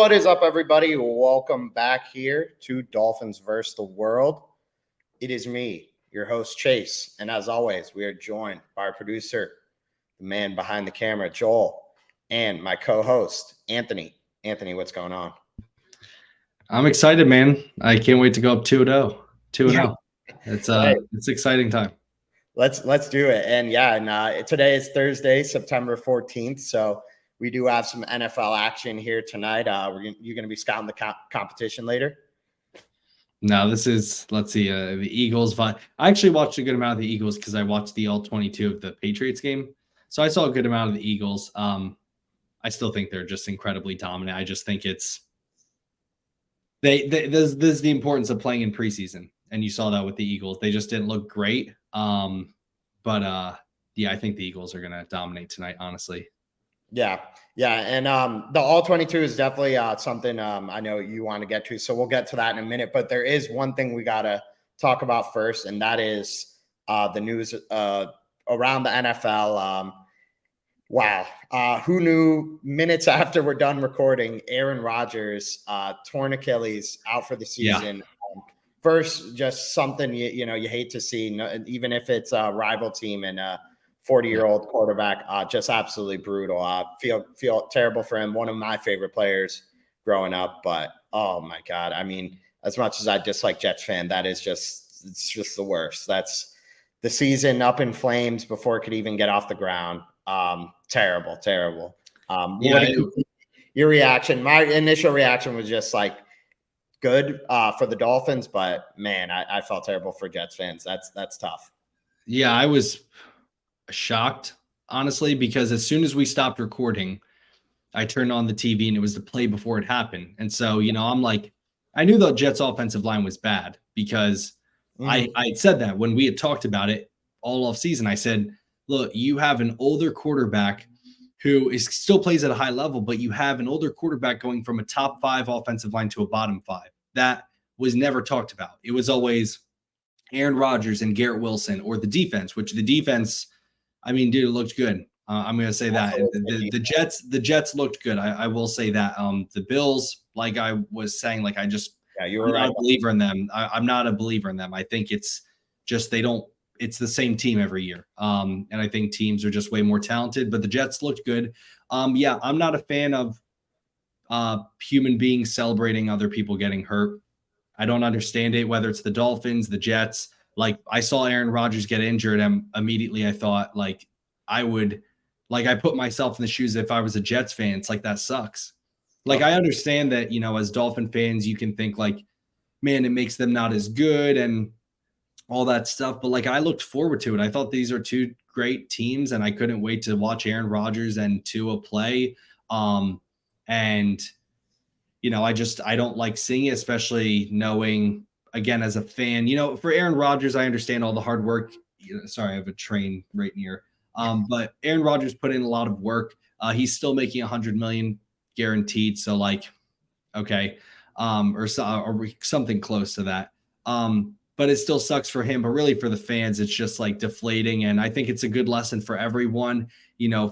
What is up, everybody? Welcome back here to Dolphins versus the World. It is me, your host, Chase. And as always, we are joined by our producer, the man behind the camera, Joel, and my co-host, Anthony. Anthony, what's going on? I'm excited, man. I can't wait to go up 2-0. 2-0. It's it's exciting time. Let's do it. And today is Thursday, September 14th. So we do have some NFL action here tonight. You're going to be scouting the competition later? No, this is, let's see, the Eagles. I actually watched a good amount of the Eagles because I watched the all 22 of the Patriots game. So I saw a good amount of the Eagles. I still think they're just incredibly dominant. I just think it's this is the importance of playing in preseason. And you saw that with the Eagles. They just didn't look great. But I think the Eagles are going to dominate tonight, honestly. Yeah. And the all 22 is definitely something I know you want to get to. So we'll get to that in a minute. But there is one thing we got to talk about first, and that is the news around the NFL. Wow. Who knew minutes after we're done recording, Aaron Rodgers torn Achilles out for the season. Yeah. First, just something you hate to see, even if it's a rival team and 40-year-old quarterback, just absolutely brutal. Feel terrible for him. One of my favorite players growing up, but oh my God. I mean, as much as I dislike Jets fan, it's just the worst. That's the season up in flames before it could even get off the ground. Terrible. Your reaction? My initial reaction was just like good for the Dolphins, but man, I felt terrible for Jets fans. That's tough. Yeah, I was shocked, honestly, because as soon as we stopped recording, I turned on the TV and it was the play before it happened. And so, I'm like, I knew the Jets offensive line was bad because I had said that when we had talked about it all off season. I said, look, you have an older quarterback who still plays at a high level, but you have an older quarterback going from a top 5 offensive line to a bottom 5. That was never talked about. It was always Aaron Rodgers and Garrett Wilson, or the defense, which the defense, I mean, dude, it looked good. I'm going to say that the Jets looked good. I will say that. The Bills, like I was saying, like I'm not a believer in them. I'm not a believer in them. I think it's just it's the same team every year. And I think teams are just way more talented, but the Jets looked good. I'm not a fan of human beings celebrating other people getting hurt. I don't understand it, whether it's the Dolphins, the Jets. Like, I saw Aaron Rodgers get injured, and immediately I thought, I put myself in the shoes if I was a Jets fan. It's like, that sucks. Like, I understand that, as Dolphin fans, you can think like, man, it makes them not as good and all that stuff. But I looked forward to it. I thought these are two great teams, and I couldn't wait to watch Aaron Rodgers and Tua play. I don't like seeing it, especially knowing, again, as a fan, for Aaron Rodgers, I understand all the hard work. Sorry, I have a train right near. But Aaron Rodgers put in a lot of work. He's still making $100 million guaranteed. So okay. Or something close to that. But it still sucks for him, but really for the fans, it's just deflating. And I think it's a good lesson for everyone,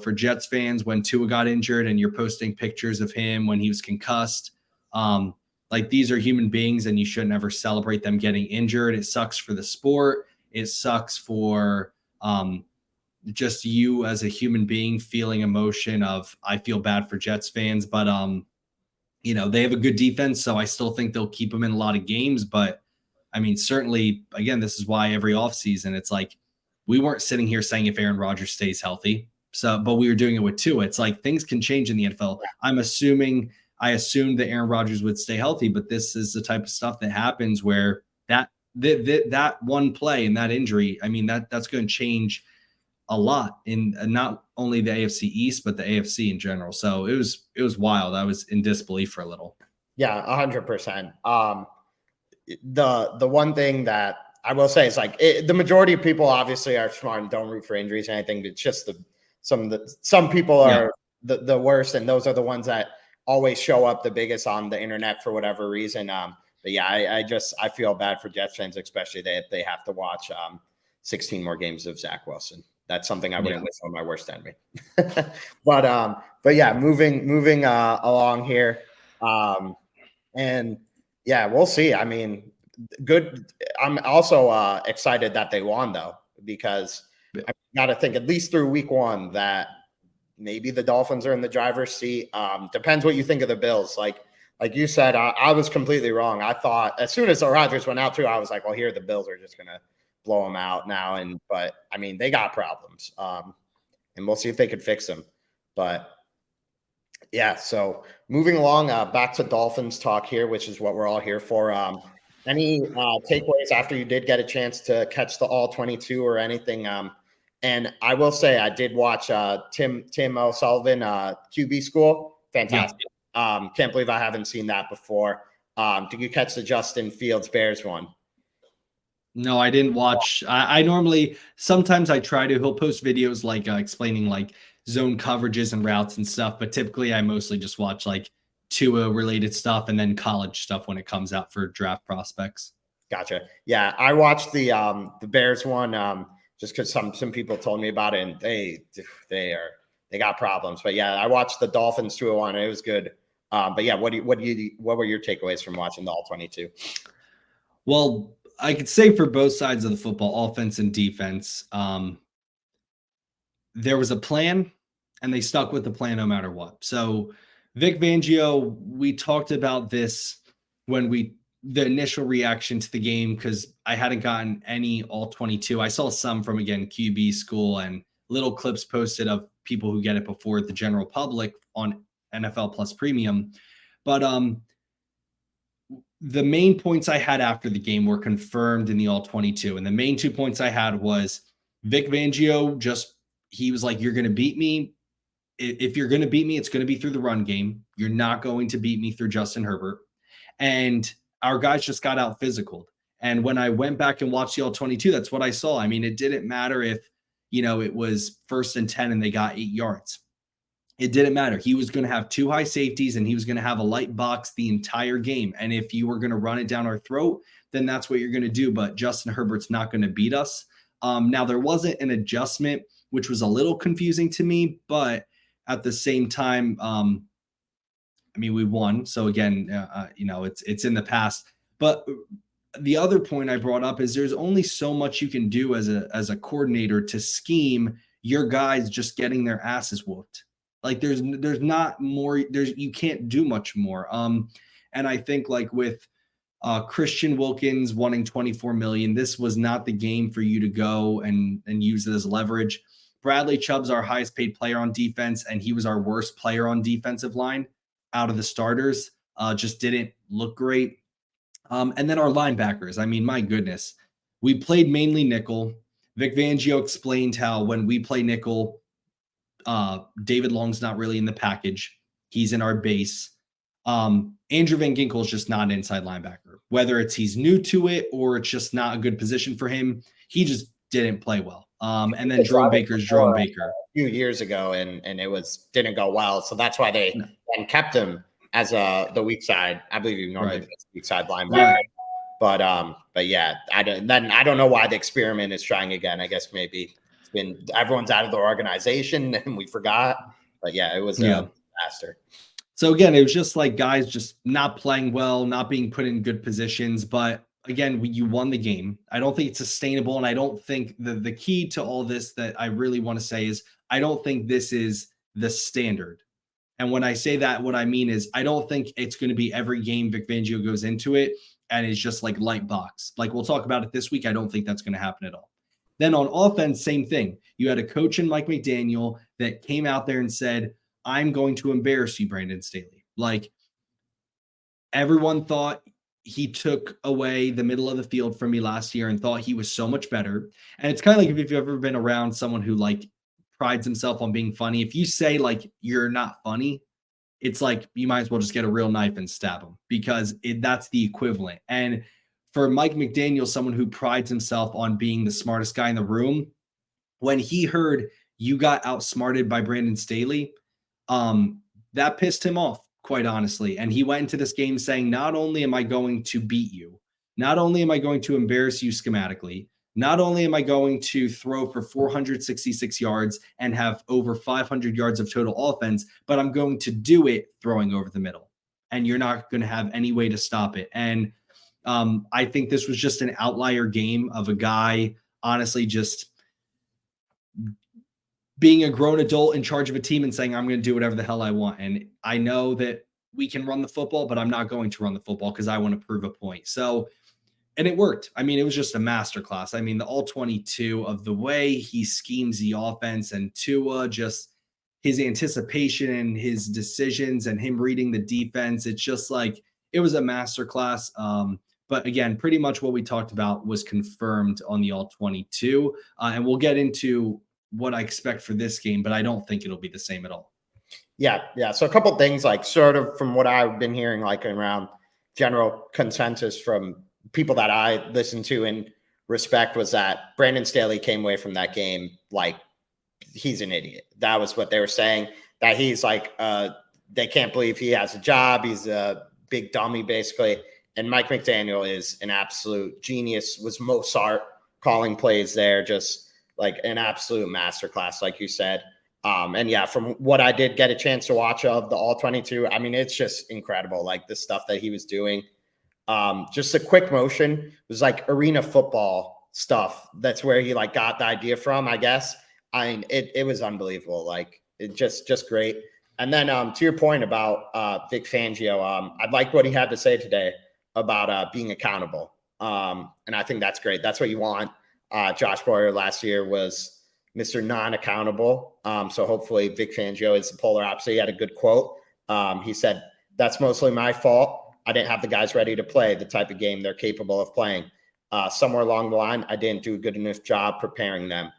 for Jets fans, when Tua got injured and you're posting pictures of him when he was concussed. These are human beings and you shouldn't ever celebrate them getting injured. It sucks for the sport. It sucks for just you as a human being feeling emotion of, I feel bad for Jets fans, but they have a good defense. So I still think they'll keep them in a lot of games, but I mean, certainly, again, this is why every offseason, it's we weren't sitting here saying if Aaron Rodgers stays healthy. But we were doing it with Tua. It's things can change in the NFL. I assumed that Aaron Rodgers would stay healthy, but this is the type of stuff that happens where that one play and that injury, I mean, that's going to change a lot in not only the AFC East, but the AFC in general. So it was wild. I was in disbelief for a little. Yeah, 100%. The one thing that I will say is the majority of people obviously are smart and don't root for injuries or anything. It's just some people are the worst, and those are the ones that always show up the biggest on the internet for whatever reason. But yeah, I feel bad for Jets fans, especially they have to watch 16 more games of Zach Wilson. That's something I wouldn't wish on my worst enemy. But yeah, moving along here. And yeah, we'll see. I mean, good. I'm also excited that they won though, because I got to think at least through week 1 that maybe the Dolphins are in the driver's seat. Depends what you think of the Bills. Like you said, I was completely wrong. I thought as soon as the Rodgers went out too, I was like, well, here the Bills are just gonna blow them out now. But I mean, they got problems, and we'll see if they could fix them. But yeah, so moving along, back to Dolphins talk here, which is what we're all here for. Any takeaways after you did get a chance to catch the all 22 or anything? And I will say I did watch Tim O'Sullivan QB School. Fantastic. Yeah. Can't believe I haven't seen that before. Did you catch the Justin Fields Bears one? No, I didn't watch. I normally, sometimes I try to. He'll post videos like explaining like zone coverages and routes and stuff, but typically I mostly just watch like Tua related stuff and then college stuff when it comes out for draft prospects. Gotcha. Yeah, I watched the Bears one just because some people told me about it, and they got problems. But yeah, I watched the Dolphins 201. It was good. But yeah, what were your takeaways from watching the all 22? Well, I could say for both sides of the football, offense and defense, there was a plan and they stuck with the plan no matter what. So Vic Fangio, we talked about this when the initial reaction to the game, because I hadn't gotten any all 22. I saw some from, again, QB School and little clips posted of people who get it before the general public on NFL Plus Premium. But the main points I had after the game were confirmed in the all 22. And the main 2 points I had was Vic Fangio he was like, you're going to beat me. If you're going to beat me, it's going to be through the run game. You're not going to beat me through Justin Herbert. And our guys just got out physical. And when I went back and watched the all 22, that's what I saw. I mean, it didn't matter if, it was 1st and 10 and they got 8 yards. It didn't matter. He was going to have 2 high safeties and he was going to have a light box the entire game. And if you were going to run it down our throat, then that's what you're going to do. But Justin Herbert's not going to beat us. Now, there wasn't an adjustment, which was a little confusing to me, but at the same time, we won. So again, it's in the past. But the other point I brought up is there's only so much you can do as a coordinator to scheme your guys just getting their asses whooped. Like there's not more. You can't do much more. And I think like with Christian Wilkins wanting $24 million, this was not the game for you to go and use it as leverage. Bradley Chubb's our highest paid player on defense, and he was our worst player on defensive line out of the starters. Just didn't look great. And then our linebackers. I mean, my goodness. We played mainly nickel. Vic Fangio explained how when we play nickel, David Long's not really in the package. He's in our base. Andrew Van Ginkel is just not an inside linebacker. Whether he's new to it or it's just not a good position for him, he just didn't play well. And then Jerome Baker's Jerome Baker. A few years ago, and it didn't go well. So that's why they kept him as the weak side. I believe he normally plays weak side linebacker. Right. But yeah, I don't know why the experiment is trying again. I guess maybe everyone's out of the organization and we forgot. But yeah, it was a disaster. So again, it was just like guys just not playing well, not being put in good positions. But again, you won the game. I don't think it's sustainable. And I don't think the key to all this that I really want to say is I don't think this is the standard. And when I say that, what I mean is I don't think it's going to be every game Vic Fangio goes into it and it's just like light box. Like we'll talk about it this week. I don't think that's going to happen at all. Then on offense, same thing. You had a coach in Mike McDaniel that came out there and said, I'm going to embarrass you, Brandon Staley. Like everyone thought he took away the middle of the field from me last year and thought he was so much better. And it's kind of like if you've ever been around someone who like prides himself on being funny. If you say like you're not funny, it's like you might as well just get a real knife and stab him because that's the equivalent. And for Mike McDaniel, someone who prides himself on being the smartest guy in the room, when he heard you got outsmarted by Brandon Staley, that pissed him off, quite honestly. And he went into this game saying, not only am I going to beat you, not only am I going to embarrass you schematically, not only am I going to throw for 466 yards and have over 500 yards of total offense, but I'm going to do it throwing over the middle. and you're not going to have any way to stop it. And I think this was just an outlier game of a guy, honestly, just being a grown adult in charge of a team and saying, I'm going to do whatever the hell I want. And I know that we can run the football, but I'm not going to run the football because I want to prove a point. So, and it worked. I mean, it was just a masterclass. I mean, the all 22 of the way he schemes the offense, and Tua, just his anticipation and his decisions and him reading the defense. It's just like, it was a masterclass. But again, pretty much what we talked about was confirmed on the all 22. And we'll get into what I expect for this game, but I don't think it'll be the same at all. Yeah. So a couple things, like sort of from what I've been hearing, like around general consensus from people that I listen to and respect, was that Brandon Staley came away from that game like he's an idiot. That was what they were saying, that he's like, they can't believe he has a job. He's a big dummy, basically. And Mike McDaniel is an absolute genius, was Mozart calling plays there, just like an absolute masterclass, like you said. And yeah, from what I did get a chance to watch of the all 22, I mean, it's just incredible. Like the stuff that he was doing. Just a quick motion was like arena football stuff. That's where he like got the idea from, I guess. I mean, it was unbelievable. Like it just great. And then to your point about Vic Fangio, I like what he had to say today about being accountable. And I think that's great. That's what you want. Josh Boyer last year was Mr. Non-accountable. So hopefully Vic Fangio is the polar opposite. He had a good quote. He said, "That's mostly my fault. I didn't have the guys ready to play the type of game they're capable of playing. Somewhere along the line, I didn't do a good enough job preparing them."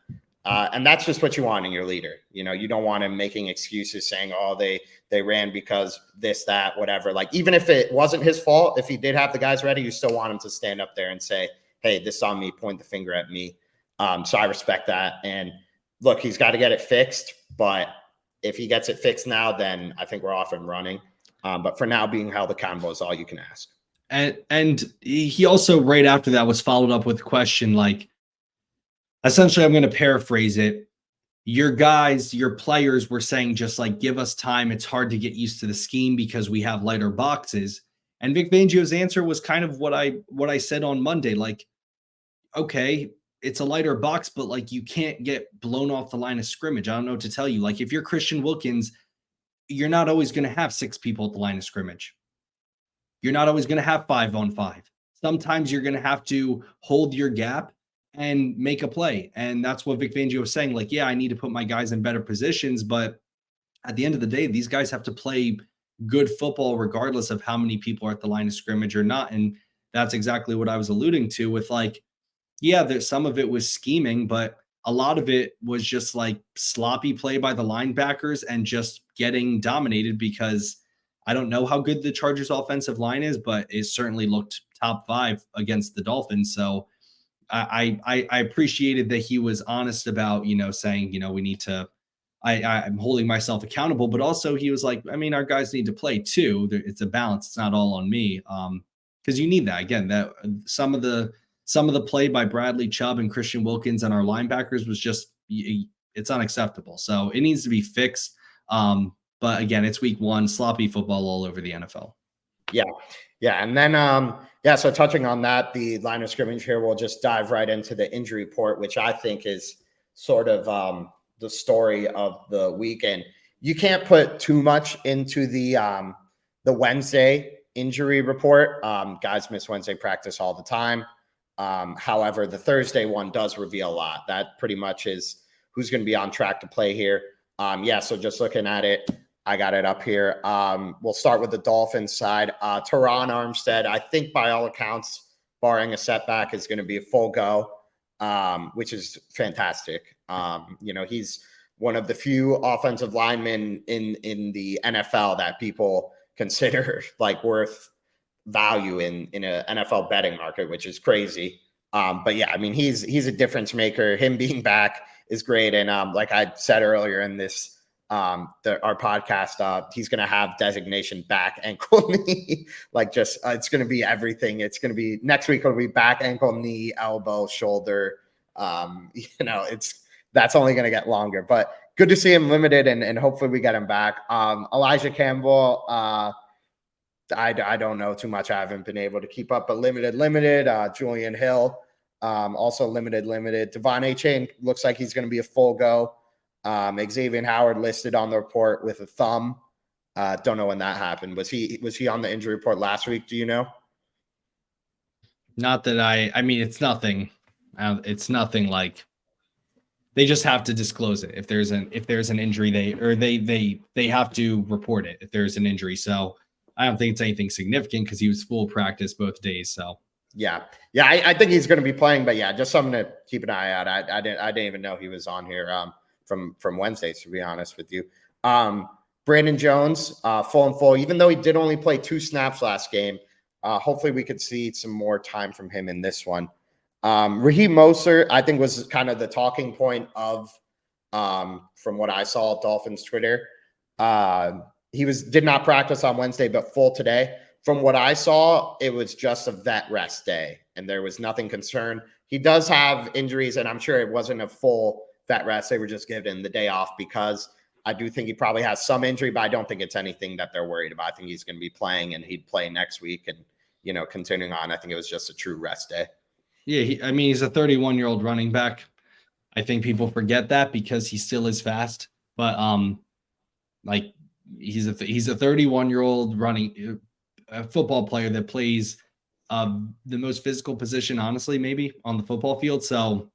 And that's just what you want in your leader. You know, you don't want him making excuses saying, "Oh, they ran because this, that, whatever." Like, even if it wasn't his fault, if he did have the guys ready, you still want him to stand up there and say, "Hey, this is on me, point the finger at me." So I respect that. And look, he's got to get it fixed. But if he gets it fixed now, then I think we're off and running. But for now, being held accountable is all you can ask. And he also, right after that, was followed up with a question like, essentially, I'm going to paraphrase it. Your guys, your players were saying, just like, give us time. It's hard to get used to the scheme because we have lighter boxes. And Vic Fangio's answer was kind of what I said on Monday. Like, okay, it's a lighter box, but like, you can't get blown off the line of scrimmage. I don't know what to tell you. Like, if you're Christian Wilkins, you're not always going to have 6 people at the line of scrimmage. You're not always going to have 5-on-5. Sometimes you're going to have to hold your gap and make a play. And that's what Vic Fangio was saying. Like, yeah, I need to put my guys in better positions, but at the end of the day, these guys have to play good football regardless of how many people are at the line of scrimmage or not. And that's exactly what I was alluding to with, like, yeah, there's some of it was scheming, but a lot of it was just like sloppy play by the linebackers and just getting dominated, because I don't know how good the Chargers offensive line is, but it certainly looked top 5 against the Dolphins. So I appreciated that he was honest about, saying, we need to, I'm holding myself accountable, but also he was like, I mean, our guys need to play too. It's a balance. It's not all on me. Cause you need that. Again, that some of the play by Bradley Chubb and Christian Wilkins and our linebackers was just, it's unacceptable. So it needs to be fixed. But again, it's week 1, sloppy football all over the NFL. Yeah. And then, so touching on that, the line of scrimmage here, we'll just dive right into the injury report, which I think is sort of the story of the weekend. You can't put too much into the Wednesday injury report. Guys miss Wednesday practice all the time. However, the Thursday one does reveal a lot. That pretty much is who's going to be on track to play here. So just looking at it, I got it up here. We'll start with the Dolphins side. Teron Armstead, I think by all accounts, barring a setback, is going to be a full go, which is fantastic. He's one of the few offensive linemen in the NFL that people consider like worth value in an NFL betting market, which is crazy. But yeah, I mean, he's a difference maker. Him being back is great. And like I said earlier in this, our podcast, he's going to have designation back, ankle, knee, like just, it's going to be everything. It's going to be next week. It'll be back, ankle, knee, elbow, shoulder. That's only going to get longer, but good to see him limited, and hopefully we get him back. Elijah Campbell, I don't know too much. I haven't been able to keep up, but limited. Julian Hill, also limited. Devon A-Chain looks like he's going to be a full go. Xavier Howard listed on the report with a thumb. Don't know when that happened. Was he on the injury report last week? Do you know? Not that I mean, it's nothing. It's nothing like they just have to disclose it. If there's an injury, they have to report it if there's an injury. So I don't think it's anything significant because he was full practice both days. So yeah, I think he's going to be playing, but yeah, just something to keep an eye out. I didn't even know he was on here from Wednesday, to be honest with you. Brandon Jones, full. Even though he did only play 2 snaps last game, hopefully we could see some more time from him in this one. Raheem Mostert, I think, was kind of the talking point of, from what I saw, Dolphins Twitter. He did not practice on Wednesday, but full today. From what I saw, it was just a vet rest day, and there was nothing concerned. He does have injuries, and I'm sure it wasn't a full vet rest. They were just giving the day off because I do think he probably has some injury, but I don't think it's anything that they're worried about. I think he's going to be playing, and he'd play next week and, continuing on. I think it was just a true rest day. Yeah, he's a 31-year-old running back. I think people forget that because he still is fast, but like he's a 31-year-old running football player that plays the most physical position, honestly, maybe on the football field. So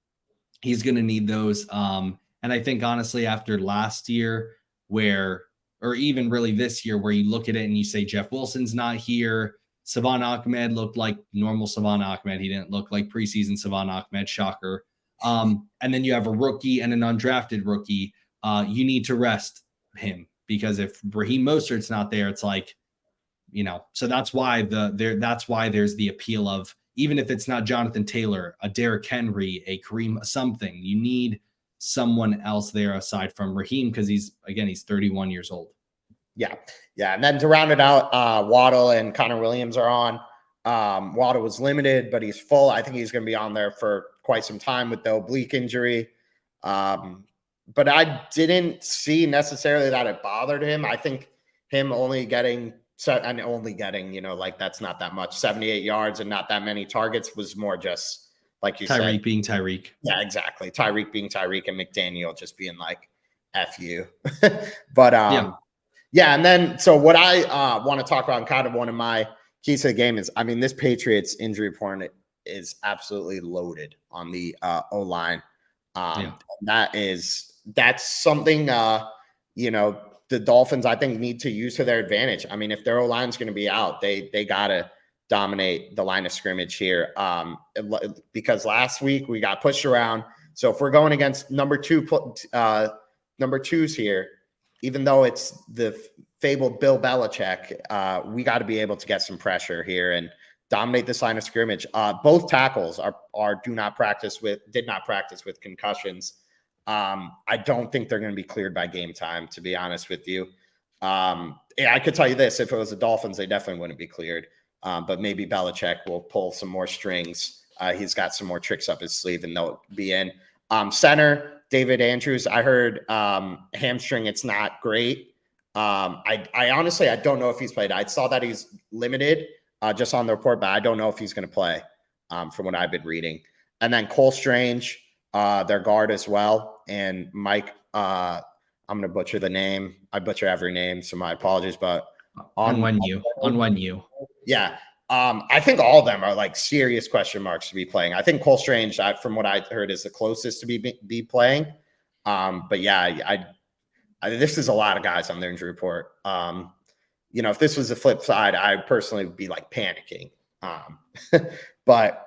he's going to need those. And I think honestly, after last year, or even really this year, where you look at it and you say Jeff Wilson's not here. Savon Ahmed looked like normal Savon Ahmed. He didn't look like preseason Savon Ahmed. Shocker. And then you have a rookie and an undrafted rookie. You need to rest him because if Raheem Mostert's not there, it's like, so that's why there's the appeal of, even if it's not Jonathan Taylor, a Derrick Henry, a Kareem, something, you need someone else there aside from Raheem because he's 31 years old. Yeah. And then to round it out, Waddle and Connor Williams are on. Waddle was limited, but he's full. I think he's going to be on there for quite some time with the oblique injury. But I didn't see necessarily that it bothered him. I think him only getting, that's not that much. 78 yards and not that many targets was more just like you said. Tyreek being Tyreek. Yeah, exactly. Tyreek being Tyreek and McDaniel just being like, F you. But yeah, and then so what I want to talk about, and kind of one of my keys to the game is, this Patriots injury report is absolutely loaded on the O-line. That's something the Dolphins, I think, need to use to their advantage. If their O-line is going to be out, they got to dominate the line of scrimmage here, because last week we got pushed around. So if we're going against number twos here, even though it's the fabled Bill Belichick, we got to be able to get some pressure here and dominate this line of scrimmage. Both tackles did not practice with concussions. I don't think they're going to be cleared by game time, to be honest with you. I could tell you this: if it was the Dolphins, they definitely wouldn't be cleared. But maybe Belichick will pull some more strings. He's got some more tricks up his sleeve, and they'll be in. Center David Andrews, I heard hamstring. It's not great. I honestly, I don't know if he's played. I saw that he's limited just on the report, but I don't know if he's going to play from what I've been reading. And then Cole Strange, their guard as well. And Mike, I'm going to butcher the name. I butcher every name, so my apologies. But on when you. Yeah. I think all of them are like serious question marks to be playing. I think Cole Strange, from what I heard, is the closest to be playing. But yeah, this is a lot of guys on their injury report. If this was the flip side, I personally would be like panicking. But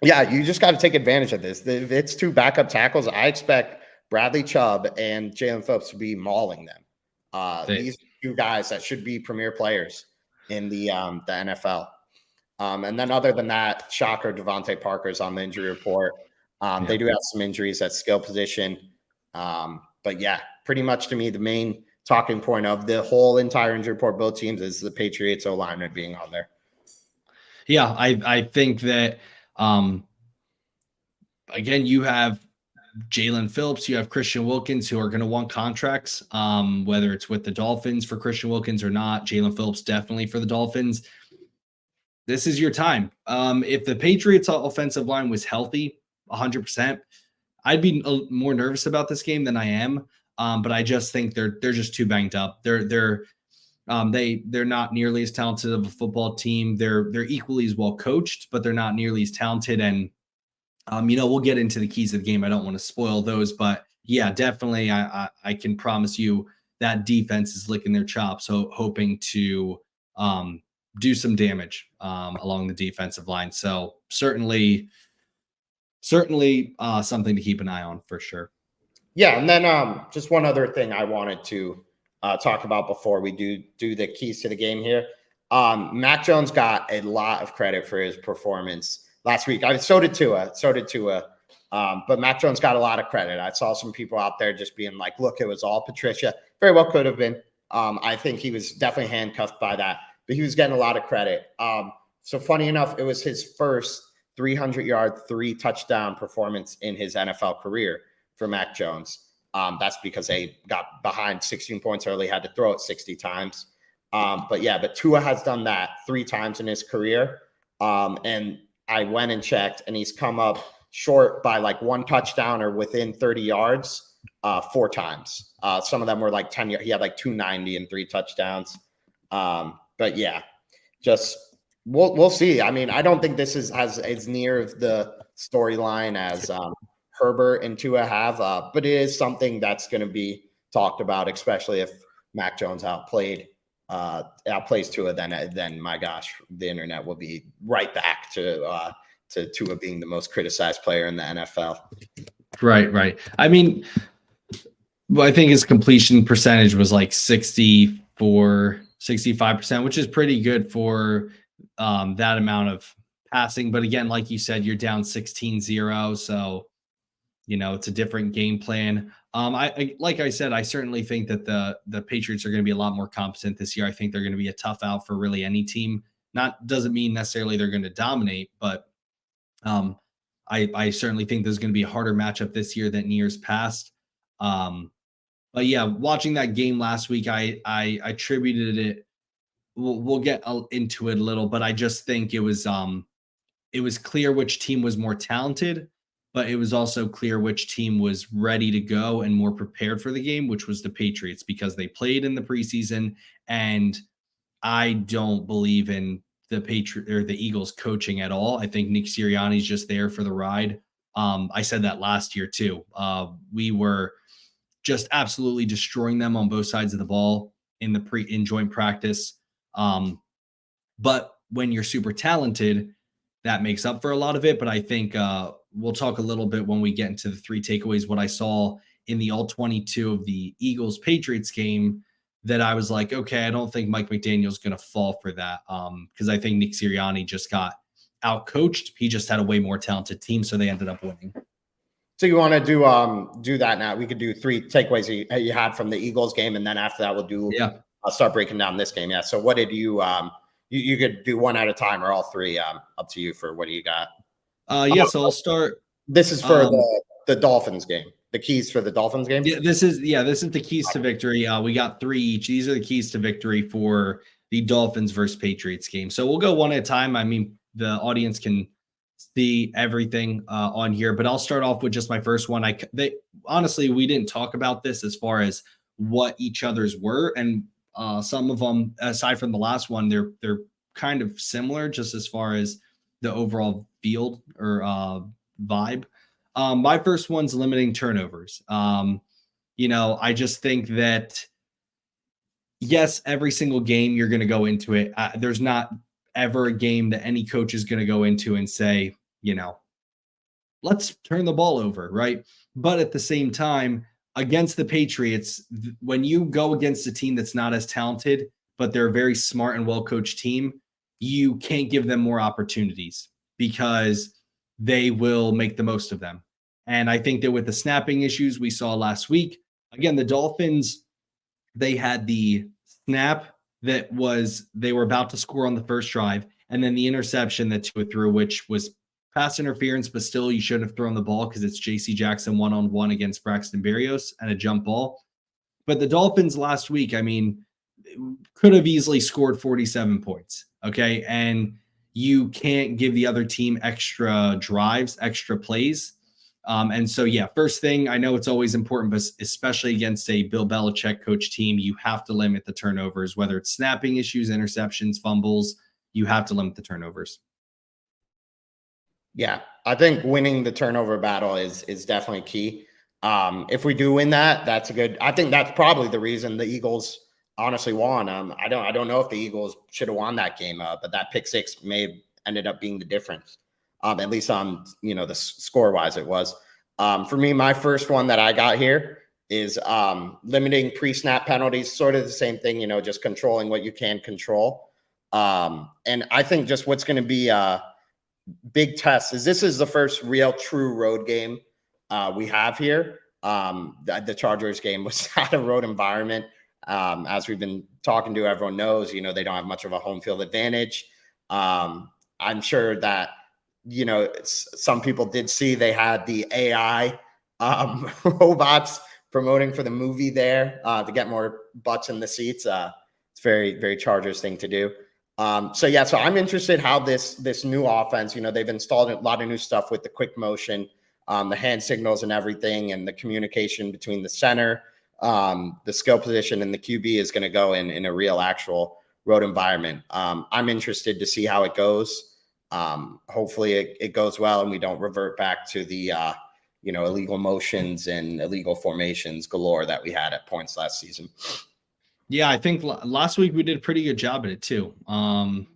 yeah, you just got to take advantage of this. If it's 2 backup tackles, I expect Bradley Chubb and Jalen Phillips to be mauling them. These 2 guys that should be premier players in the NFL. And then other than that, shocker, Devontae Parker's on the injury report. They do have some injuries at skill position. But yeah, pretty much to me, the main talking point of the whole entire injury report, both teams, is the Patriots O-line being on there. Yeah, I think that, again, you have Jalen Phillips, you have Christian Wilkins, who are going to want contracts, whether it's with the Dolphins for Christian Wilkins or not. Jalen Phillips definitely for the Dolphins. This is your time. If the Patriots offensive line was healthy 100%, I'd be more nervous about this game than I am. But I just think they're just too banged up. They're not nearly as talented of a football team. They're equally as well coached, but they're not nearly as talented. And we'll get into the keys of the game. I don't want to spoil those, but yeah, definitely, I can promise you that defense is licking their chops, so hoping to do some damage along the defensive line. So certainly something to keep an eye on for sure. Yeah, and then just one other thing I wanted to talk about before we do the keys to the game here. Mac Jones got a lot of credit for his performance last week. So did Tua. But Mac Jones got a lot of credit. I saw some people out there just being like, look, it was all Patricia. Very well could have been. I think he was definitely handcuffed by that, but he was getting a lot of credit. So funny enough, it was his first 300-yard, 3-touchdown performance in his NFL career for Mac Jones. That's because they got behind 16 points early, had to throw it 60 times. But Tua has done that 3 times in his career. And I went and checked, and he's come up short by like 1 touchdown or within 30 yards 4 times. Some of them were like 10 yards. He had like 290 and 3 touchdowns. But yeah, just we'll see. I mean, I don't think this is as near the storyline as Herbert and Tua have, but it is something that's going to be talked about, especially if Mac Jones outplays Tua. Then my gosh, the internet will be right back to Tua being the most criticized player in the NFL. Right. I mean, I think his completion percentage was like 65%, which is pretty good for that amount of passing. But again, like you said, you're down 16-0. So, it's a different game plan. Like I said, I certainly think that the Patriots are going to be a lot more competent this year. I think they're going to be a tough out for really any team. Doesn't mean necessarily they're going to dominate, but I certainly think there's going to be a harder matchup this year than years past. But yeah, watching that game last week, I attributed it. We'll get into it a little, but I just think it was clear which team was more talented, but it was also clear which team was ready to go and more prepared for the game, which was the Patriots, because they played in the preseason. And I don't believe in the Eagles coaching at all. I think Nick Sirianni's just there for the ride. I said that last year too. We were just absolutely destroying them on both sides of the ball in joint practice. But when you're super talented, that makes up for a lot of it. But I think we'll talk a little bit when we get into the 3 takeaways, what I saw in the all 22 of the Eagles Patriots game, that I was like, okay, I don't think Mike McDaniel's going to fall for that. Because I think Nick Sirianni just got out-coached. He just had a way more talented team, so they ended up winning. So you want to do that now? We could do 3 takeaways you had from the Eagles game, and then after that we'll do start breaking down this game. Yeah. So what did you you could do 1 at a time or all 3? Up to you for what do you got? So I'll start. This is for the Dolphins game. The keys for the Dolphins game. Yeah, this is the keys to victory. We got 3 each. These are the keys to victory for the Dolphins versus Patriots game. So we'll go 1 at a time. I mean, the audience can see everything on here, but I'll start off with just my first one. Honestly, we didn't talk about this as far as what each other's were, and some of them, aside from the last one, they're kind of similar just as far as the overall field or vibe. My first one's limiting turnovers. I just think that, yes, every single game you're going to go into it. There's not ever a game that any coach is going to go into and say, let's turn the ball over, right? But at the same time, against the Patriots, when you go against a team that's not as talented, but they're a very smart and well-coached team, you can't give them more opportunities because they will make the most of them. And I think that with the snapping issues we saw last week, again, the Dolphins, they had the snap that was, they were about to score on the first drive, and then the interception that Tua threw, which was pass interference, but still you shouldn't have thrown the ball because it's JC Jackson one-on-one against Braxton Berrios and a jump ball. But the Dolphins last week, I mean, could have easily scored 47 points. Okay. And you can't give the other team extra drives, extra plays. And so, yeah, first thing, I know it's always important, but especially against a Bill Belichick coach team, you have to limit the turnovers, whether it's snapping issues, interceptions, fumbles, you have to limit the turnovers. Yeah, I think winning the turnover battle is definitely key. If we do win that, that's a good. I think that's probably the reason the Eagles honestly won. I don't know if the Eagles should have won that game, but that pick six may have ended up being the difference. At least on the score wise, it was. For me, my first one that I got here is limiting pre-snap penalties. Sort of the same thing, just controlling what you can control. And I think just what's going to be big test is this is the first real true road game we have here. The Chargers game was not a road environment. As we've been talking to, everyone knows, they don't have much of a home field advantage. I'm sure that, some people did see they had the AI robots promoting for the movie there to get more butts in the seats. It's very, very Chargers thing to do. So I'm interested how this new offense, they've installed a lot of new stuff with the quick motion, the hand signals and everything, and the communication between the center, the skill position, and the QB is going to go in a real actual road environment. I'm interested to see how it goes. Hopefully it goes well and we don't revert back to the illegal motions and illegal formations galore that we had at points last season. Yeah, I think last week we did a pretty good job at it too. And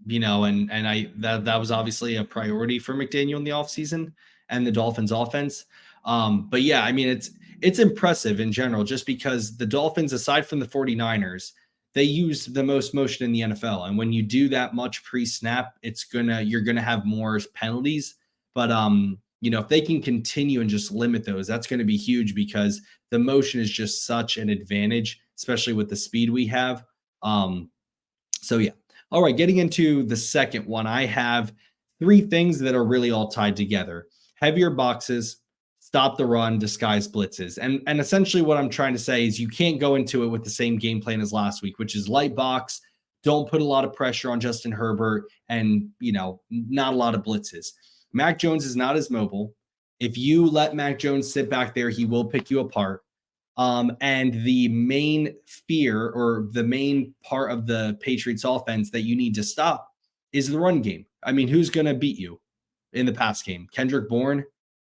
that was obviously a priority for McDaniel in the offseason and the Dolphins offense. But yeah, I mean, it's impressive in general, just because the Dolphins, aside from the 49ers, they use the most motion in the NFL. And when you do that much pre-snap, you're gonna have more penalties. But if they can continue and just limit those, that's going to be huge, because the motion is just such an advantage, especially with the speed we have. So yeah. All right, getting into the second one, I have three things that are really all tied together: heavier boxes, stop the run, disguise blitzes. And essentially what I'm trying to say is you can't go into it with the same game plan as last week, which is light box, don't put a lot of pressure on Justin Herbert, and, not a lot of blitzes. Mac Jones is not as mobile. If you let Mac Jones sit back there, he will pick you apart. And the main fear, or the main part of the Patriots offense that you need to stop, is the run game. I mean, who's going to beat you in the pass game? Kendrick Bourne,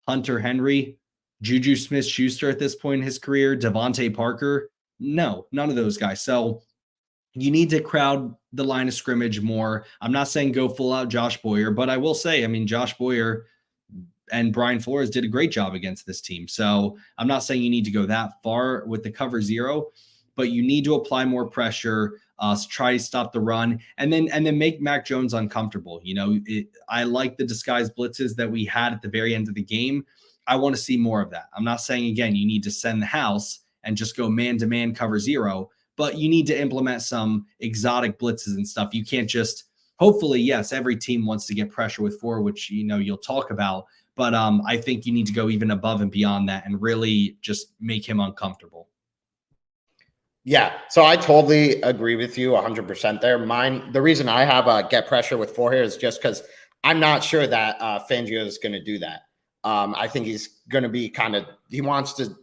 Hunter Henry, Juju Smith-Schuster at this point in his career, Devontae Parker? No, none of those guys. So you need to crowd the line of scrimmage more. I'm not saying go full out Josh Boyer, but I will say, I mean, Josh Boyer and Brian Flores did a great job against this team. So I'm not saying you need to go that far with the cover zero, but you need to apply more pressure, try to stop the run, and then make Mac Jones uncomfortable. I like the disguised blitzes that we had at the very end of the game. I want to see more of that. I'm not saying, again, you need to send the house and just go man-to-man cover zero, but you need to implement some exotic blitzes and stuff. You can't just, hopefully, yes, every team wants to get pressure with four, which, you'll talk about. But I think you need to go even above and beyond that and really just make him uncomfortable. Yeah, so I totally agree with you 100% there. The reason I have get pressure with four here is just because I'm not sure that Fangio is going to do that. I think he's going to be he wants to,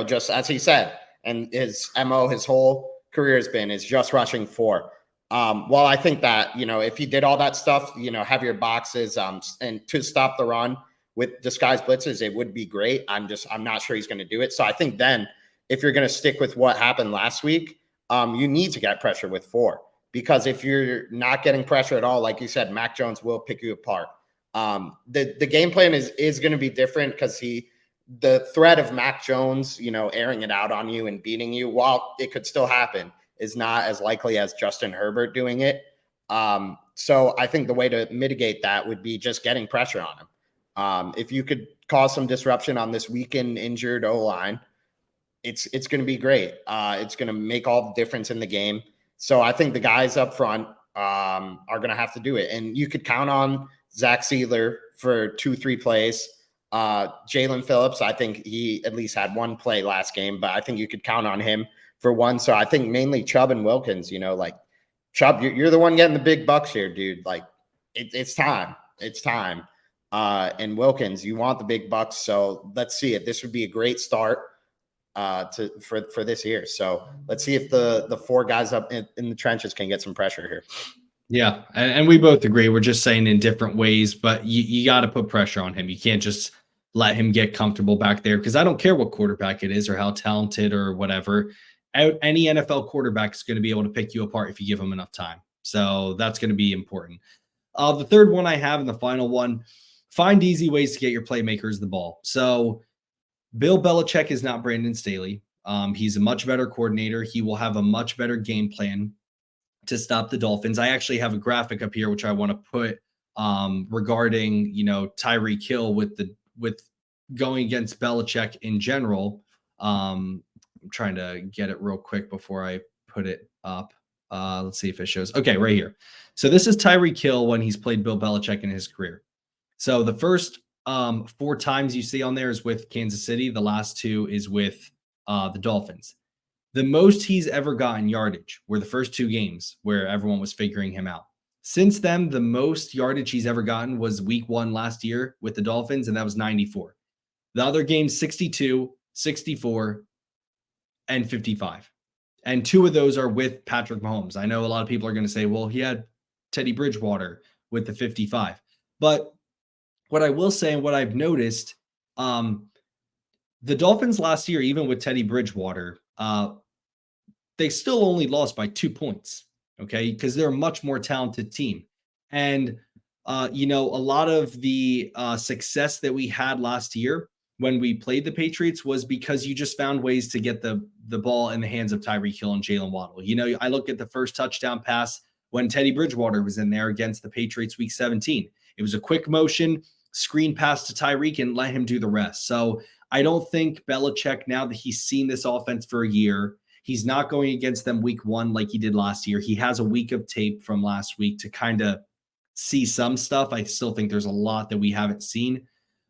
just as he said, and his MO, his whole career has been, is just rushing four. Well, I think that, if he did all that stuff, heavier boxes and to stop the run with disguised blitzes, it would be great. I'm not sure he's going to do it. So I think then, if you're going to stick with what happened last week, you need to get pressure with four, because if you're not getting pressure at all, like you said, Mac Jones will pick you apart. The game plan is going to be different, because the threat of Mac Jones, airing it out on you and beating you, while it could still happen, is not as likely as Justin Herbert doing it. So I think the way to mitigate that would be just getting pressure on him. If you could cause some disruption on this weakened, injured O-line, it's going to be great. It's going to make all the difference in the game. So I think the guys up front are going to have to do it. And you could count on Zach Sealer for 2-3 plays. Jalen Phillips, I think he at least had one play last game, but I think you could count on him for one. So I think mainly Chubb and Wilkins, like Chubb, you're the one getting the big bucks here, dude. Like it's time. It's time. And Wilkins, you want the big bucks. So let's see it. This would be a great start for this year. So let's see if the four guys up in the trenches can get some pressure here. Yeah, and we both agree. We're just saying in different ways, but you got to put pressure on him. You can't just let him get comfortable back there, because I don't care what quarterback it is or how talented or whatever. Any NFL quarterback is going to be able to pick you apart if you give him enough time. So that's going to be important. The third one I have, and the final one, find easy ways to get your playmakers the ball. So Bill Belichick is not Brandon Staley. He's a much better coordinator. He will have a much better game plan to stop the Dolphins. I actually have a graphic up here which I want to put regarding Tyreek Hill with going against Belichick in general. I'm trying to get it real quick before I put it up. Let's see if it shows. Okay, right here. So this is Tyreek Hill when he's played Bill Belichick in his career. So the first 4 times you see on there is with Kansas City. The last 2 is with the Dolphins. The most he's ever gotten yardage were the first 2 games where everyone was figuring him out. Since then, the most yardage he's ever gotten was week 1 last year with the Dolphins, and that was 94. The other games, 62, 64, and 55. And 2 of those are with Patrick Mahomes. I know a lot of people are going to say, well, he had Teddy Bridgewater with the 55. But what I will say, and what I've noticed, the Dolphins last year, even with Teddy Bridgewater, they still only lost by 2 points, okay? Because they're a much more talented team. And, a lot of the success that we had last year when we played the Patriots was because you just found ways to get the ball in the hands of Tyreek Hill and Jalen Waddle. I look at the first touchdown pass when Teddy Bridgewater was in there against the Patriots week 17. It was a quick motion, screen pass to Tyreek, and let him do the rest. So I don't think Belichick, now that he's seen this offense for a year, he's not going against them week 1 like he did last year. He has a week of tape from last week to kind of see some stuff. I still think there's a lot that we haven't seen,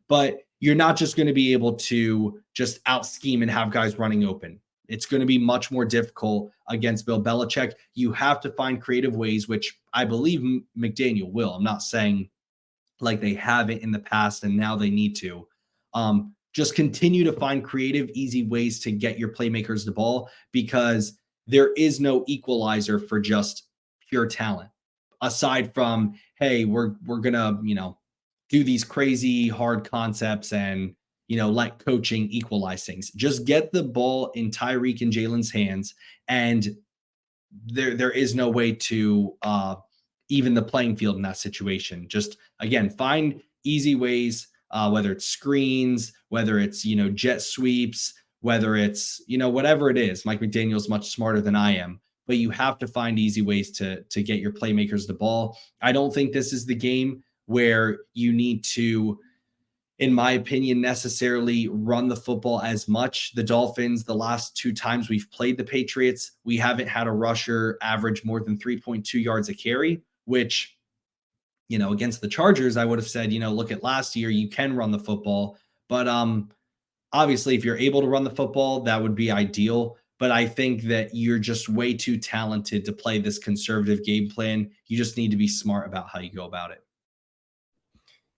but you're not just going to be able to just out scheme and have guys running open. It's going to be much more difficult against Bill Belichick. You have to find creative ways, which I believe McDaniel will. I'm not saying like they haven't in the past and now they need to. Just continue to find creative, easy ways to get your playmakers the ball, because there is no equalizer for just pure talent. Aside from, hey, we're gonna, do these crazy hard concepts and, let coaching equalize things. Just get the ball in Tyreek and Jalen's hands, and there is no way to even the playing field in that situation. Just, again, find easy ways, whether it's screens, whether it's, jet sweeps, whether it's, whatever it is. Mike McDaniel's much smarter than I am, but you have to find easy ways to get your playmakers the ball. I don't think this is the game where you need to, in my opinion, necessarily run the football as much. The Dolphins, the last 2 times we've played the Patriots, we haven't had a rusher average more than 3.2 yards a carry, which, against the Chargers, I would have said, look at last year, you can run the football. But obviously, if you're able to run the football, that would be ideal. But I think that you're just way too talented to play this conservative game plan. You just need to be smart about how you go about it.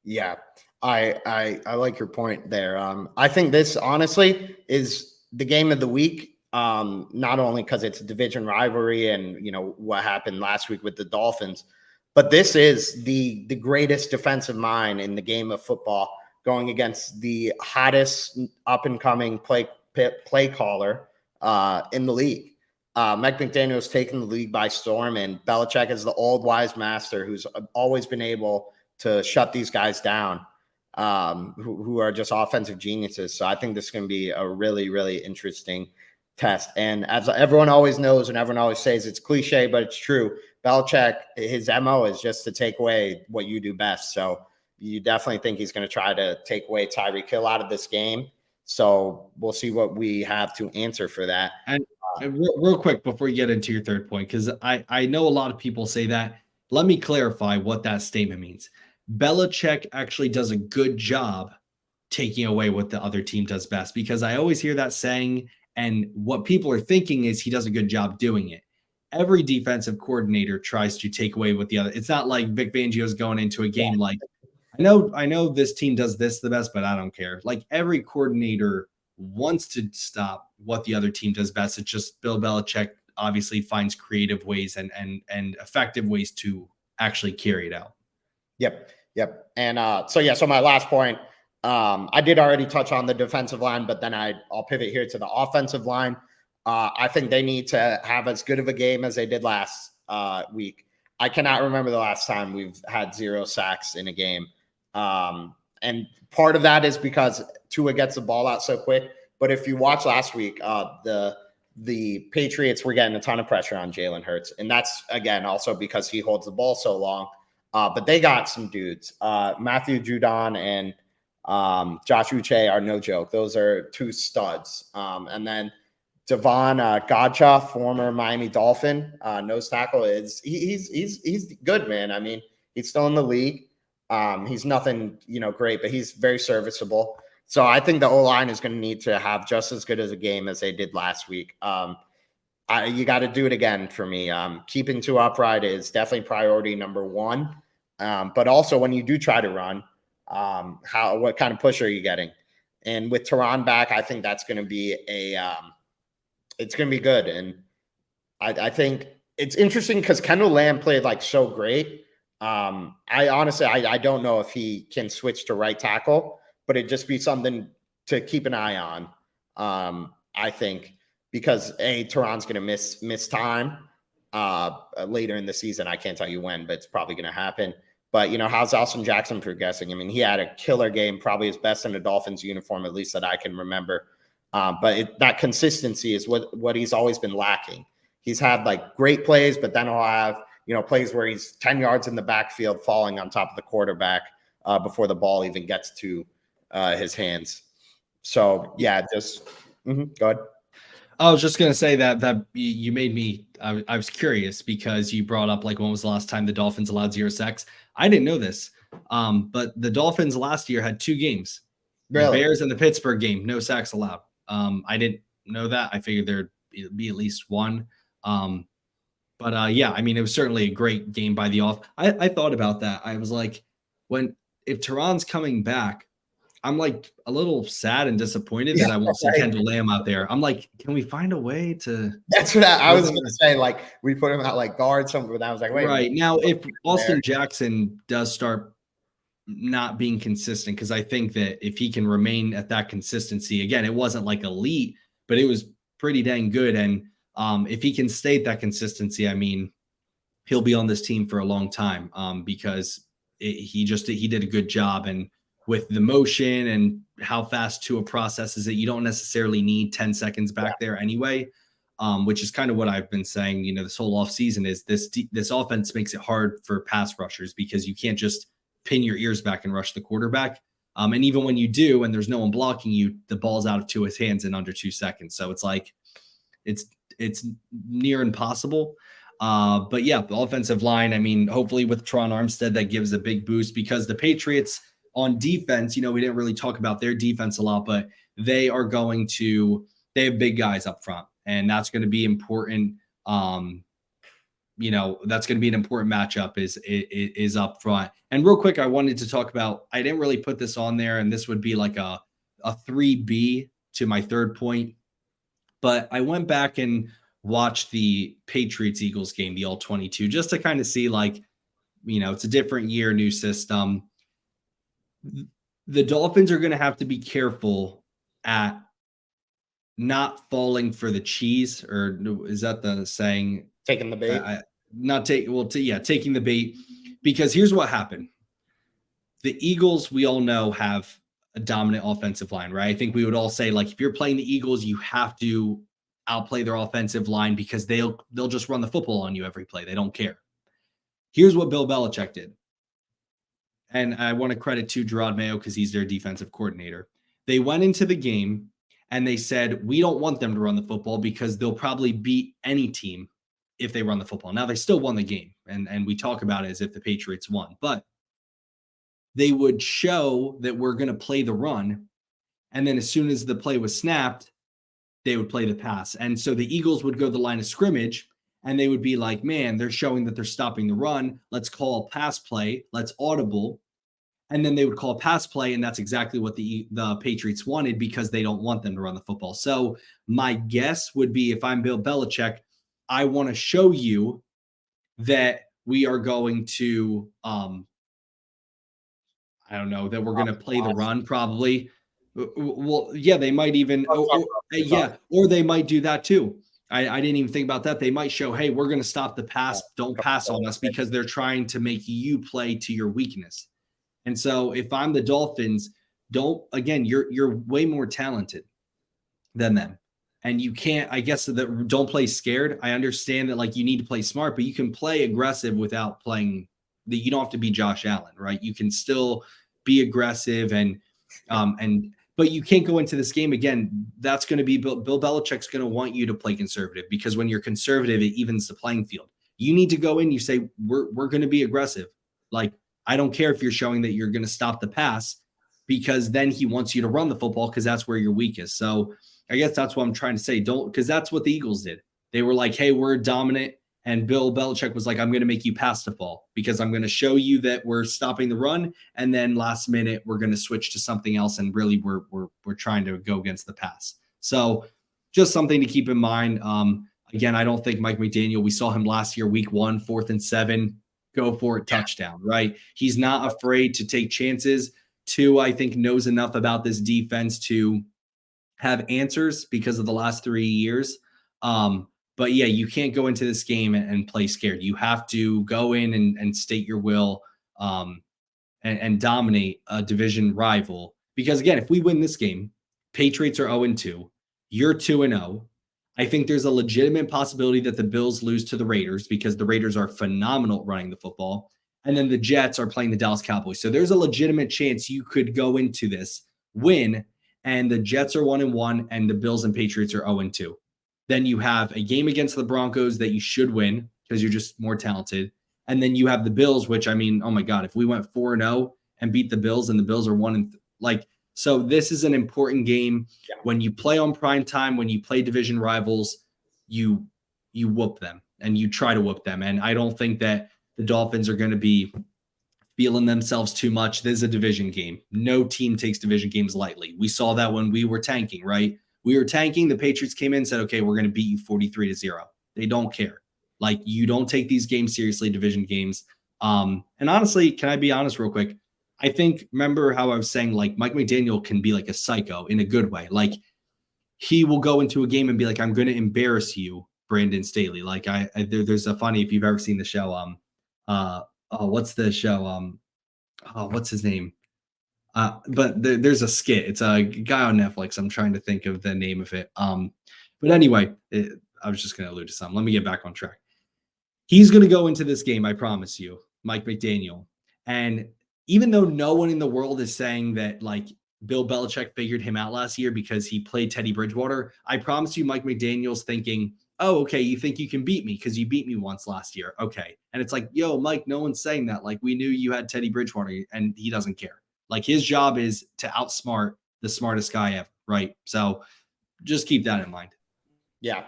Yeah, I like your point there. I think this honestly is the game of the week. Not only because it's a division rivalry and what happened last week with the Dolphins, but this is the greatest defensive mind in the game of football going against the hottest up and coming play caller in the league. Mike McDaniel's taken the league by storm, and Belichick is the old wise master who's always been able to shut these guys down, who are just offensive geniuses. So I think this is going to be a really, really interesting test. And as everyone always knows and everyone always says, it's cliche, but it's true. Belichick, his MO is just to take away what you do best. So you definitely think he's going to try to take away Tyreek Hill out of this game. So we'll see what we have to answer for that. And real quick before you get into your third point, because I know a lot of people say that. Let me clarify what that statement means. Belichick actually does a good job taking away what the other team does best, because I always hear that saying, and what people are thinking is he does a good job doing it. Every defensive coordinator tries to take away what the other. It's not like Vic Fangio's going into a game like, I know this team does this the best, but I don't care. Like every coordinator wants to stop what the other team does best. It's just Bill Belichick obviously finds creative ways and effective ways to actually carry it out. Yep. And so my last point, I did already touch on the defensive line, but then I'll pivot here to the offensive line. I think they need to have as good of a game as they did last week. I cannot remember the last time we've had 0 sacks in a game. And part of that is because Tua gets the ball out so quick. But if you watch last week, the Patriots were getting a ton of pressure on Jalen Hurts. And that's, again, also because he holds the ball so long. But they got some dudes. Matthew Judon and Josh Uche are no joke. Those are 2 studs. And then Devon Gotcha, former Miami Dolphin nose tackle, he's good, man. I mean, he's still in the league. He's nothing, great, but he's very serviceable. So I think the O-line is going to need to have just as good as a game as they did last week. You got to do it again for me. Keeping Tua upright is definitely priority number 1. But also when you do try to run, what kind of push are you getting? And with Teron back, I think that's going to be it's going to be good. And I think it's interesting because Kendall Lamb played like so great. I honestly don't know if he can switch to right tackle, but it'd just be something to keep an eye on. I think because Teron's going to miss time later in the season. I can't tell you when, but it's probably going to happen. But, how's Austin Jackson progressing? I mean, he had a killer game, probably his best in a Dolphins uniform, at least that I can remember. But that consistency is what he's always been lacking. He's had like great plays, but then he'll have, plays where he's 10 yards in the backfield falling on top of the quarterback before the ball even gets to his hands. So, yeah, go ahead. I was just going to say that you made me, I was curious because you brought up like when was the last time the Dolphins allowed 0 sacks? I didn't know this, but the Dolphins last year had 2 games. Really? The Bears and the Pittsburgh game, no sacks allowed. I didn't know that. I figured there'd be at least 1. But yeah, I mean, it was certainly a great game by the off. I thought about that. I was like, if Teron's coming back, I'm like a little sad and disappointed that I won't see Kendall Lamb out there. I'm like, can we find a way to? That's what I was going to say. Like we put him out like guard something, but I was like, wait. Right now, if Austin Jackson does start not being consistent, because I think that if he can remain at that consistency, again, it wasn't like elite, but it was pretty dang good. And if he can stay at that consistency, I mean, he'll be on this team for a long time because he did a good job. And with the motion and how fast Tua processes it, you don't necessarily need 10 seconds back there anyway, which is kind of what I've been saying, this whole offseason is this offense makes it hard for pass rushers because you can't just pin your ears back and rush the quarterback. And even when you do, and there's no one blocking you, the ball's out of Tua's hands in under 2 seconds. So it's like, it's near impossible. But yeah, the offensive line, I mean, hopefully with Teron Armstead, that gives a big boost because the Patriots on defense, we didn't really talk about their defense a lot, but they have big guys up front, and that's going to be important. That's going to be an important matchup is up front. And real quick, I wanted to talk about, I didn't really put this on there, and this would be like a 3B to my third point, but I went back and watched the Patriots-Eagles game, the All-22, just to kind of see it's a different year, new system. The Dolphins are going to have to be careful at not falling for the cheese, or is that the saying? Taking the bait? Taking the bait, because here's what happened. The Eagles, we all know, have a dominant offensive line, right? I think we would all say, like, if you're playing the Eagles, you have to outplay their offensive line because they'll just run the football on you every play. They don't care. Here's what Bill Belichick did. And I want to credit to Gerard Mayo because he's their defensive coordinator. They went into the game and they said, we don't want them to run the football because they'll probably beat any team if they run the football. Now, they still won the game, and we talk about it as if the Patriots won. But they would show that we're going to play the run. And then as soon as the play was snapped, they would play the pass. And so the Eagles would go to the line of scrimmage and they would be like, man, they're showing that they're stopping the run. Let's call a pass play. Let's audible. And then they would call a pass play. And that's exactly what the Patriots wanted because they don't want them to run the football. So my guess would be if I'm Bill Belichick, I want to show you that we are going to, I don't know, that we're going to play the run probably. Well, yeah, they might even, or they might do that too. I didn't even think about that. They might show, hey, we're going to stop the pass. Don't pass on us because they're trying to make you play to your weakness. And so if I'm the Dolphins, you're way more talented than them. And you can't, I guess, that don't play scared. I understand that like you need to play smart, but you can play aggressive without playing you don't have to be Josh Allen, right? You can still be aggressive but you can't go into this game again. That's going to be Bill Belichick's going to want you to play conservative because when you're conservative, it evens the playing field. You need to go in, you say, we're going to be aggressive. Like, I don't care if you're showing that you're going to stop the pass because then he wants you to run the football because that's where you're weakest. So I guess that's what I'm trying to say. Because that's what the Eagles did. They were like, hey, we're dominant. And Bill Belichick was like, I'm going to make you pass the ball because I'm going to show you that we're stopping the run. And then last minute, we're going to switch to something else. And really, we're trying to go against the pass. So just something to keep in mind. Again, I don't think Mike McDaniel, we saw him last year, week 1, 4th and 7, go for it, touchdown, right? He's not afraid to take chances. 2, I think knows enough about this defense to have answers because of the last 3 years. But yeah, you can't go into this game and play scared. You have to go in and state your will and dominate a division rival. Because again, if we win this game, Patriots are 0-2, you're 2-0. I think there's a legitimate possibility that the Bills lose to the Raiders because the Raiders are phenomenal at running the football. And then the Jets are playing the Dallas Cowboys. So there's a legitimate chance you could go into this, win, and the Jets are 1-1 and the Bills and Patriots are 0-2. Then you have a game against the Broncos that you should win because you're just more talented. And then you have the Bills, which, I mean, oh my God, if we went 4-0 and beat the Bills and the Bills are 1-, so this is an important game. Yeah. When you play on prime time, when you play division rivals, you whoop them and you try to whoop them. And I don't think that the Dolphins are going to be feeling themselves too much. This is a division game. No team takes division games lightly. We saw that when we were tanking, right? We were tanking. The Patriots came in and said, okay, we're going to beat you 43-0. They don't care. Like, you don't take these games seriously, division games. And honestly, can I be honest real quick? I think, remember how I was saying, like, Mike McDaniel can be like a psycho in a good way. Like, he will go into a game and be like, I'm going to embarrass you, Brandon Staley. Like, there's a funny, if you've ever seen the show, what's the show? What's his name? But there's a skit. It's a guy on Netflix. I'm trying to think of the name of it. But anyway, I was just going to allude to something. Let me get back on track. He's going to go into this game, I promise you, Mike McDaniel. And even though no one in the world is saying that, like, Bill Belichick figured him out last year because he played Teddy Bridgewater, I promise you Mike McDaniel's thinking, oh, okay, you think you can beat me because you beat me once last year. Okay. And it's like, yo, Mike, no one's saying that. Like, we knew you had Teddy Bridgewater and he doesn't care. Like, his job is to outsmart the smartest guy ever, right? So just keep that in mind. Yeah.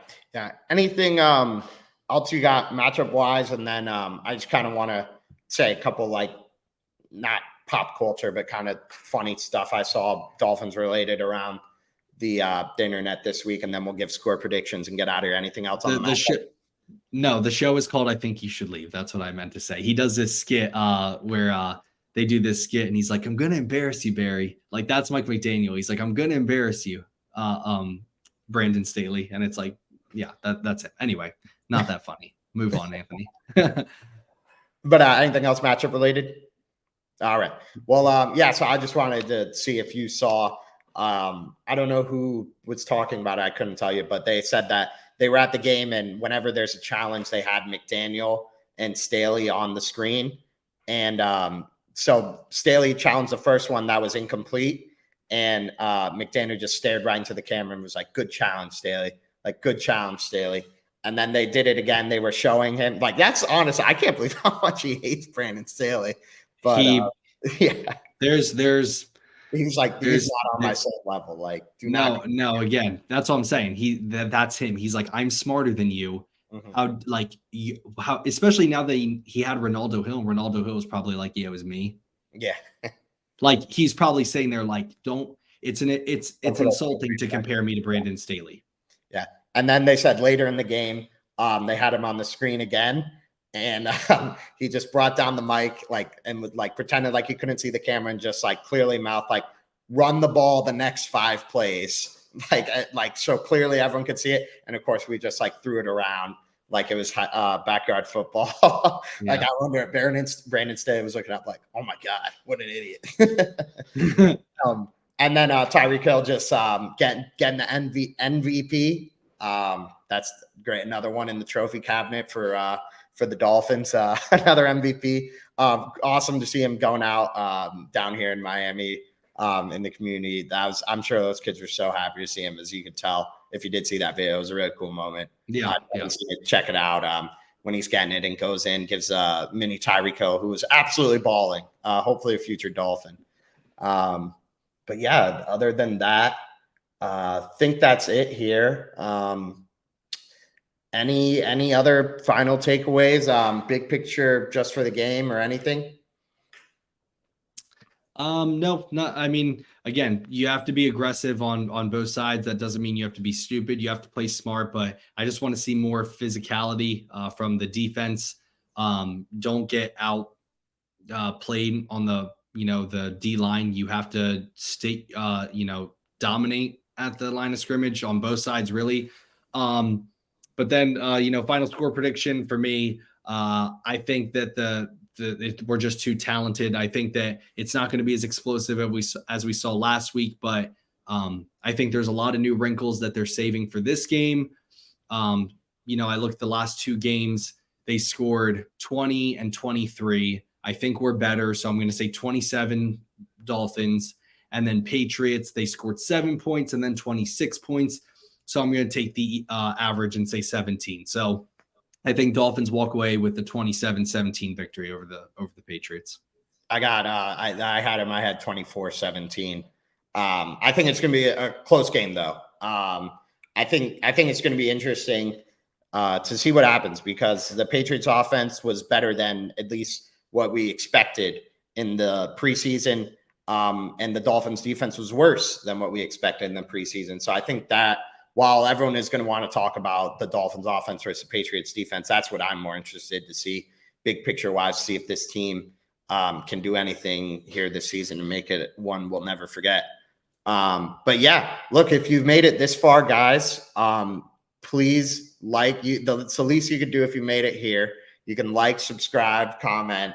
Anything else you got matchup wise? And then I just kind of want to say a couple, like, not pop culture, but kind of funny stuff I saw Dolphins related around the internet this week, and then we'll give score predictions and get out of here. Anything else on the show? No, the show is called I Think You Should Leave. That's what I meant to say. He does this skit where they do this skit and he's like, I'm going to embarrass you, Barry. Like, that's Mike McDaniel. He's like, I'm going to embarrass you, Brandon Staley. And it's like, yeah, that's it. Anyway, not that funny. Move on, Anthony. But anything else matchup related? All right. Well, yeah, so I just wanted to see if you saw, I don't know who was talking about it. I couldn't tell you, but they said that they were at the game and whenever there's a challenge, they had McDaniel and Staley on the screen. And so Staley challenged the first one that was incomplete. And McDaniel just stared right into the camera and was like, good challenge, Staley. Like, good challenge, Staley. And then they did it again. They were showing him. Like, that's honest. I can't believe how much he hates Brandon Staley. But Yeah. There's He's like, he's there's not on my there, same level. Like, do not. no, again, that's what I'm saying. That's him. He's like, I'm smarter than you. Mhm. How like you how especially now that he had Ronaldo Hill. Ronaldo Hill was probably like, yeah, it was me. Yeah. Like he's probably saying there, like, don't Don't it's put up insulting to compare me to Brandon Staley. Yeah. And then they said later in the game, they had him on the screen again. And he just brought down the mic, like, and would like pretended like he couldn't see the camera and just like clearly mouth, like, run the ball the next 5 plays. Like, so clearly everyone could see it. And of course, we just like threw it around like it was backyard football. Like, Yeah. I wonder if Brandon Staley was looking up like, oh my God, what an idiot. And then Tyreek Hill just getting the MVP. That's great. Another one in the trophy cabinet for the Dolphins. Another MVP. Awesome to see him going out down here in Miami in the community. I'm sure those kids were so happy to see him, as you could tell if you did see that video. It was a really cool moment. Yeah. Check it out. When he's getting it and goes in, gives mini Tyreek Hill, who was absolutely balling. Hopefully a future Dolphin. But yeah, other than that, think that's it here. Any other final takeaways? Big picture, just for the game or anything? No, not. I mean, again, you have to be aggressive on both sides. That doesn't mean you have to be stupid. You have to play smart. But I just want to see more physicality from the defense. Don't get out played on the D line. You have to stay dominate at the line of scrimmage on both sides, really. But then final score prediction for me. I think that we're just too talented. I think that it's not going to be as explosive as we saw last week, but I think there's a lot of new wrinkles that they're saving for this game. I looked at the last 2 games. They scored 20 and 23. I think we're better. So I'm going to say 27 Dolphins. And then Patriots, they scored 7 points and then 26 points. So I'm going to take the average and say 17. So I think Dolphins walk away with the 27-17 victory over the Patriots. I got I had him. I had 24-17. I think it's going to be a close game, though. I think it's going to be interesting to see what happens, because the Patriots offense was better than at least what we expected in the preseason. And the Dolphins defense was worse than what we expected in the preseason. So I think that while everyone is going to want to talk about the Dolphins offense versus the Patriots defense, that's what I'm more interested to see, big picture wise, see if this team can do anything here this season and make it one we'll never forget. But yeah, look, if you've made it this far, guys, please it's the least you could do if you made it here. You can like, subscribe, comment.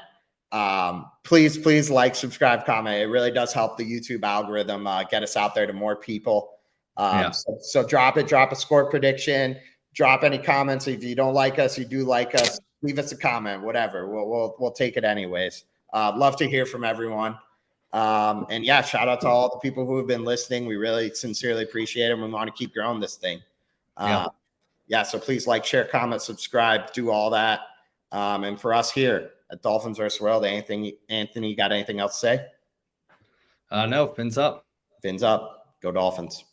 Please like, subscribe, comment. It really does help the YouTube algorithm get us out there to more people. So drop a score prediction, drop any comments. If you don't like us, you do like us, leave us a comment, whatever. We'll take it anyways. Love to hear from everyone. And yeah, shout out to all the people who have been listening. We really sincerely appreciate it. We want to keep growing this thing. So please like, share, comment, subscribe, do all that. And for us here at Dolphins vs. World, Anthony, got anything else to say? No, fins up. Fins up. Go Dolphins.